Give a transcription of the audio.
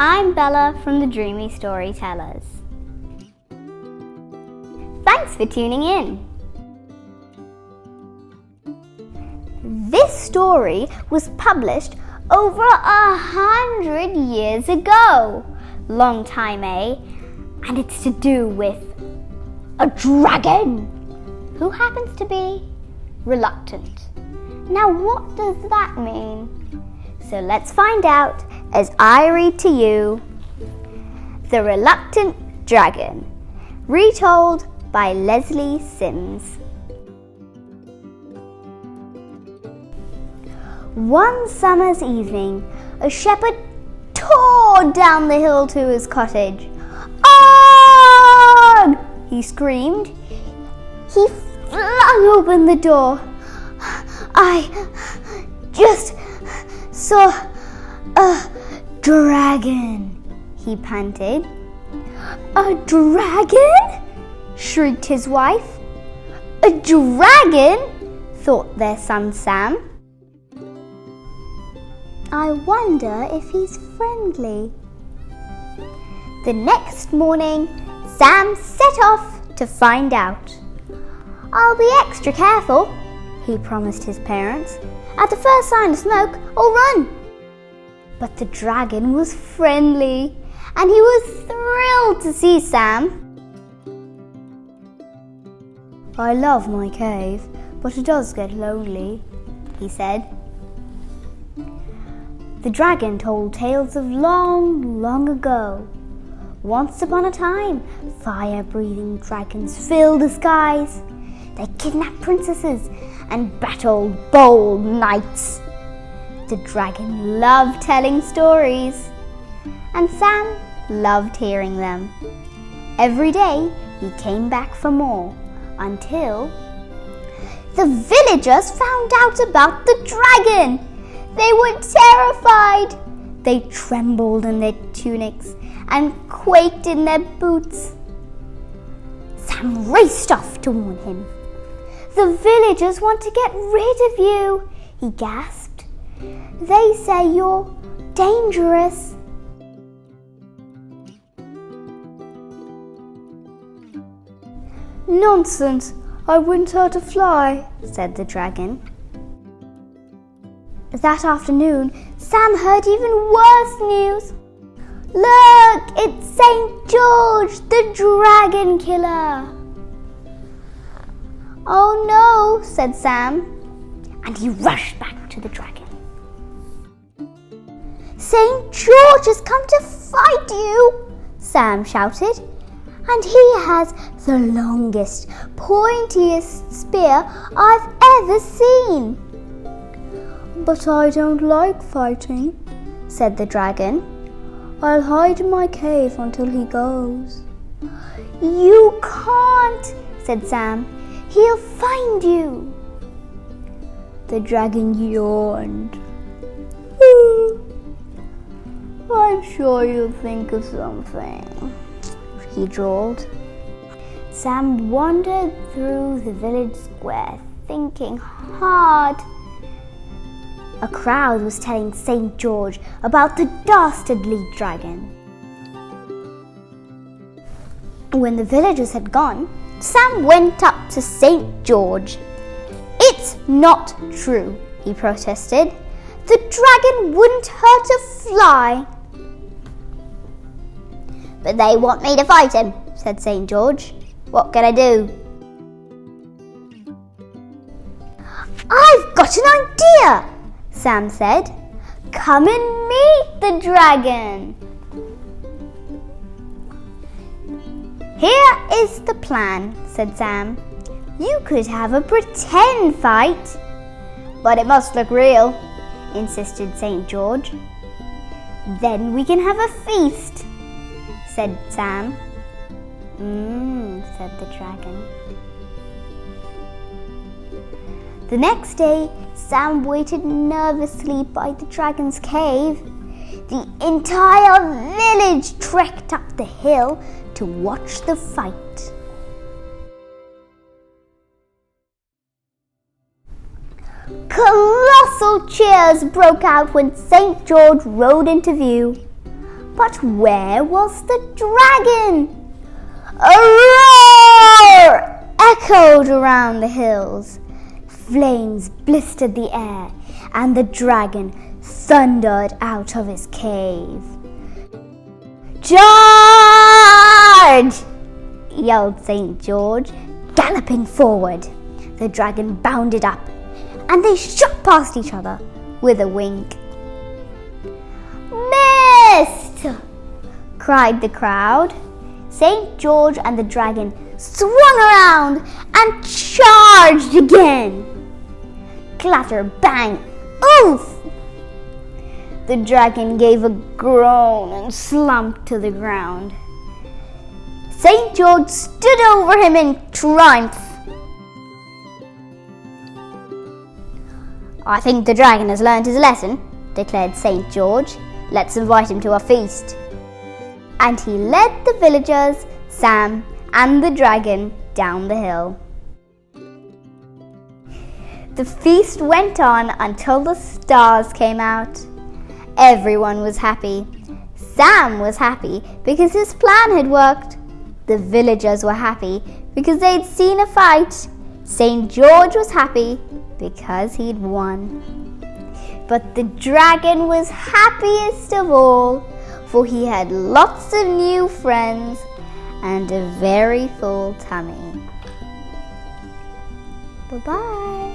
I'm Bella from the Dreamy Storytellers. Thanks for tuning in. This story was published over 100 years ago. Long time, eh? And it's to do with a dragon who happens to be reluctant. Now, what does that mean? So let's find out as I read to you The Reluctant Dragon, retold by Lesley Sims. One summer's evening, a shepherd tore down the hill to his cottage. "On!" he screamed. He flung open the door. "I just saw a dragon," he panted. "A dragon?" shrieked his wife. "A dragon?" thought their son Sam. "I wonder if he's friendly." The next morning, Sam set off to find out. "I'll be extra careful," he promised his parents. "At the first sign of smoke, I'll run." But the dragon was friendly, and he was thrilled to see Sam. "I love my cave, but it does get lonely," he said. The dragon told tales of long, long ago. Once upon a time, fire-breathing dragons filled the skies. They kidnapped princesses and battled bold knights. The dragon loved telling stories, and Sam loved hearing them. Every day, he came back for more, until the villagers found out about the dragon. They were terrified. They trembled in their tunics and quaked in their boots. Sam raced off to warn him. "The villagers want to get rid of you," he gasped. "They say you're dangerous." "Nonsense, I wouldn't hurt a fly," said the dragon. That afternoon, Sam heard even worse news. "Look, it's St. George, the dragon killer." "Oh no," said Sam, and he rushed back to the dragon. "St. George has come to fight you," Sam shouted, "and he has the longest, pointiest spear I've ever seen." "But I don't like fighting," said the dragon. "I'll hide in my cave until he goes." "You can't," said Sam. "He'll find you." The dragon yawned. "I'm sure you'll think of something," he drawled. Sam wandered through the village square, thinking hard. A crowd was telling St. George about the dastardly dragon. When the villagers had gone, Sam went up to St. George. "It's not true," he protested. "The dragon wouldn't hurt a fly." "But they want me to fight him," said St. George. "What can I do?" "I've got an idea," Sam said. "Come and meet the dragon." "Here is the plan," said Sam. "You could have a pretend fight." "But it must look real," insisted St. George. "Then we can have a feast," said Sam. Said the dragon. The next day, Sam waited nervously by the dragon's cave. The entire village trekked up the hill to watch the fight. Colossal cheers broke out when St. George rode into view. But where was the dragon? A roar echoed around the hills. Flames blistered the air, and the dragon thundered out of his cave. "Charge!" yelled St. George, galloping forward. The dragon bounded up, and they shot past each other with a wink. "Missed!" cried the crowd. St. George and the dragon swung around and charged again. Clatter, bang, oof! The dragon gave a groan and slumped to the ground. St. George stood over him in triumph. "I think the dragon has learned his lesson," declared St. George. "Let's invite him to a feast." And he led the villagers, Sam and the dragon, down the hill. The feast went on until the stars came out. Everyone was happy. Sam was happy because his plan had worked. The villagers were happy because they'd seen a fight. St. George was happy because he'd won. But the dragon was happiest of all, for he had lots of new friends and a very full tummy. Bye-bye.